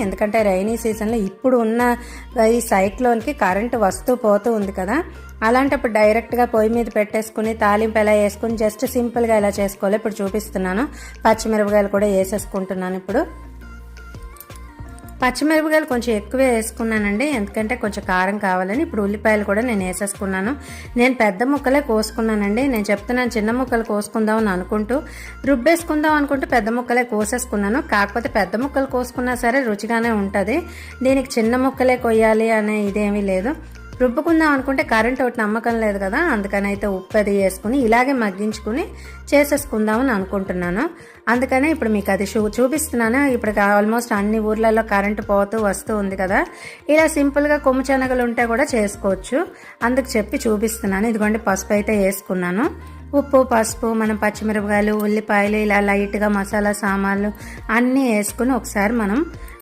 ఎందుకంటే రైనీ సీజన్లో ఇప్పుడు ఉన్న ఈ సైక్లోన్కి కరెంటు వస్తూ పోతూ ఉంది కదా, అలాంటప్పుడు డైరెక్ట్గా పొయ్యి మీద పెట్టేసుకుని తాలింపు ఎలా వేసుకుని జస్ట్ సింపుల్గా ఎలా చేసుకోవాలి ఇప్పుడు చూపిస్తున్నాను. పచ్చిమిరపకాయలు కూడా వేసేసుకుంటున్నాను. ఇప్పుడు పచ్చిమిరపకాయలు కొంచెం ఎక్కువే వేసుకున్నానండి, ఎందుకంటే కొంచెం కారం కావాలని. ఇప్పుడు ఉల్లిపాయలు కూడా నేను వేసేసుకున్నాను. నేను పెద్ద ముక్కలే కోసుకున్నానండి. నేను చెప్తున్నాను చిన్న ముక్కలు కోసుకుందాం అని అనుకుంటూ రుబ్బేసుకుందాం అనుకుంటూ పెద్ద ముక్కలే కోసేసుకున్నాను. కాకపోతే పెద్ద ముక్కలు కోసుకున్నా సరే రుచిగానే ఉంటుంది. దీనికి చిన్న ముక్కలే కొయ్యాలి అనే ఇదేమీ లేదు. రుబ్బుకుందాం అనుకుంటే కరెంట్ ఒకటి నమ్మకం లేదు కదా, అందుకని అయితే ఉప్పు అది వేసుకుని ఇలాగే మగ్గించుకుని చేసేసుకుందామని అనుకుంటున్నాను. అందుకనే ఇప్పుడు మీకు అది చూపిస్తున్నాను. ఇప్పుడు ఆల్మోస్ట్ అన్ని ఊర్లలో కరెంటు పోతూ వస్తూ ఉంది కదా, ఇలా సింపుల్గా కొమ్ము శనగలు ఉంటే కూడా చేసుకోవచ్చు. అందుకు చెప్పి చూపిస్తున్నాను. ఇదిగోండి పసుపు అయితే వేసుకున్నాను. ఉప్పు, పసుపు, మనం పచ్చిమిరపకాయలు, ఉల్లిపాయలు ఇలా లైట్గా మసాలా సామాన్లు అన్నీ వేసుకుని ఒకసారి మనం